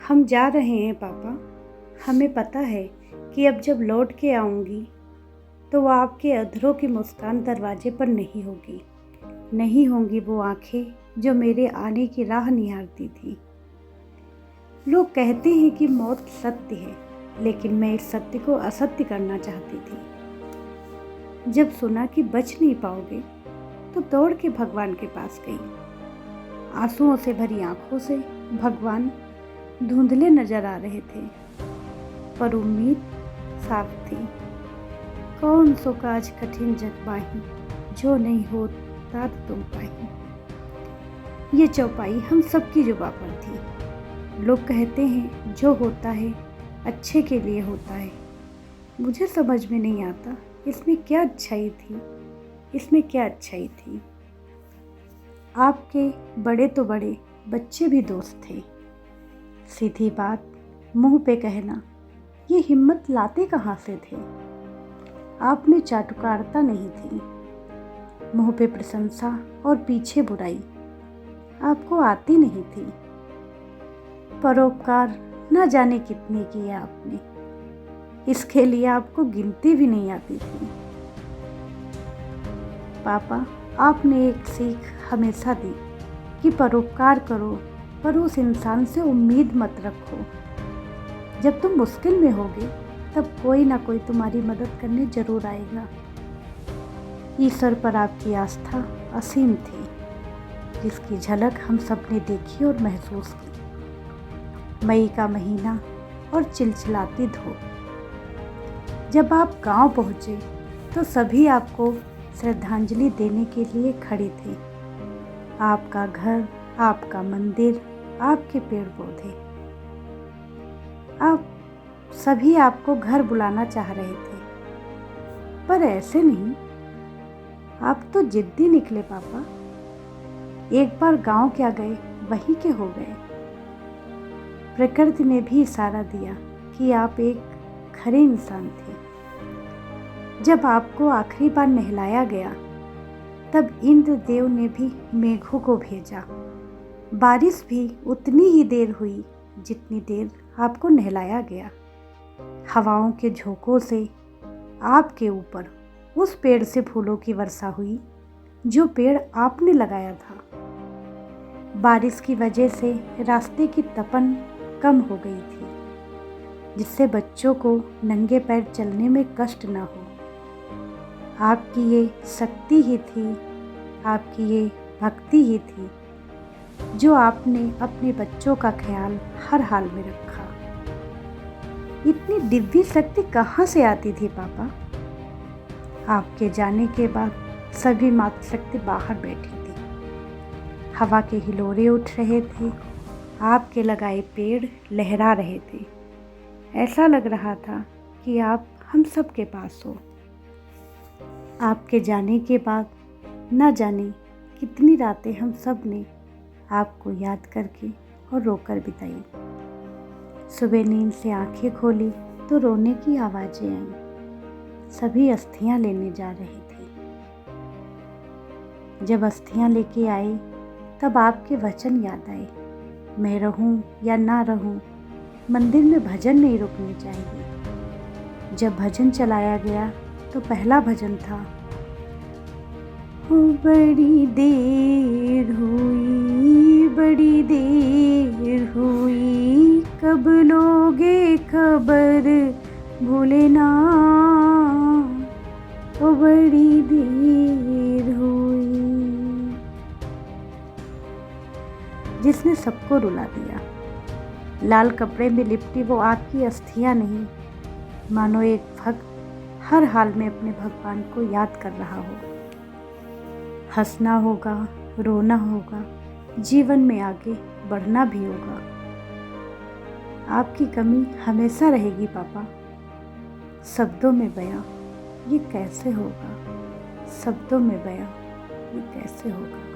हम जा रहे हैं पापा। हमें पता है कि अब जब लौट के आऊँगी तो वो आपके अधरों की मुस्कान दरवाजे पर नहीं होगी। नहीं होंगी वो आँखें जो मेरे आने की राह निहारती थी। लोग कहते हैं कि मौत सत्य है, लेकिन मैं इस सत्य को असत्य करना चाहती थी। जब सुना कि बच नहीं पाओगे तो दौड़ के भगवान के पास गई। आंसुओं से भरी आंखों से भगवान धुंधले नजर आ रहे थे, पर उम्मीद साफ थी। कौन सो काज कठिन जग माही, जो नहीं होता तुम पाही। ये चौपाई हम सबकी जुबां पर थी। लोग कहते हैं जो होता है अच्छे के लिए होता है। मुझे समझ में नहीं आता इसमें क्या अच्छाई थी, इसमें क्या अच्छाई थी। आपके बड़े तो बड़े बच्चे भी दोस्त थे। सीधी बात मुंह पे कहना, ये हिम्मत लाते कहाँ से थे। आप में चाटुकारिता नहीं थी। मुंह पे प्रशंसा और पीछे बुराई आपको आती नहीं थी। परोपकार न जाने कितने किए आपने, इसके लिए आपको गिनती भी नहीं आती थी। पापा, आपने एक सीख हमेशा दी कि परोपकार करो, पर उस इंसान से उम्मीद मत रखो। जब तुम मुश्किल में होगे तब कोई ना कोई तुम्हारी मदद करने जरूर आएगा। ईश्वर पर आपकी आस्था असीम थी, जिसकी झलक हम सबने देखी और महसूस की। मई का महीना और चिलचिलाती धूप। जब आप गांव पहुंचे तो सभी आपको श्रद्धांजलि देने के लिए खड़े थे। आपका घर, आपका मंदिर, आपके पेड़ पौधे, आप सभी आपको घर बुलाना चाह रहे थे, पर ऐसे नहीं। आप तो जिद्दी निकले पापा। एक बार गांव क्या गए वहीं के हो गए। प्रकृति ने भी इशारा दिया कि आप एक खरे इंसान थे। जब आपको आखिरी बार नहलाया गया तब इंद्रदेव ने भी मेघों को भेजा। बारिश भी उतनी ही देर हुई जितनी देर आपको नहलाया गया। हवाओं के झोंकों से आपके ऊपर उस पेड़ से फूलों की वर्षा हुई जो पेड़ आपने लगाया था। बारिश की वजह से रास्ते की तपन कम हो गई थी, जिससे बच्चों को नंगे पैर चलने में कष्ट न हो। आपकी ये शक्ति ही थी, आपकी ये भक्ति ही थी, जो आपने अपने बच्चों का ख्याल हर हाल में रखा। इतनी दिव्य शक्ति कहाँ से आती थी पापा? आपके जाने के बाद सभी मातृशक्ति बाहर बैठी थी। हवा के हिलोरे उठ रहे थे, आपके लगाए पेड़ लहरा रहे थे। ऐसा लग रहा था कि आप हम सब के पास हो। आपके जाने के बाद न जाने कितनी रातें हम सब ने आपको याद करके और रोकर बिताई। सुबह नींद से आंखें खोली तो रोने की आवाज़ें आईं। सभी अस्थियां लेने जा रहे थे। जब अस्थियां लेके आए तब आपके वचन याद आए, मैं रहूं या ना रहूं, मंदिर में भजन नहीं रुकने चाहिए। जब भजन चलाया गया तो पहला भजन था, बड़ी देर हुई, बड़ी देर हुई, कब लोगे खबर भूलेना, ओ बड़ी देर हुई। जिसने सबको रुला दिया। लाल कपड़े में लिपटी वो आपकी अस्थियां नहीं, मानो एक भक्त हर हाल में अपने भगवान को याद कर रहा हो। हंसना होगा, रोना होगा, जीवन में आगे बढ़ना भी होगा। आपकी कमी हमेशा रहेगी पापा। शब्दों में बयां ये कैसे होगा, शब्दों में बयां ये कैसे होगा।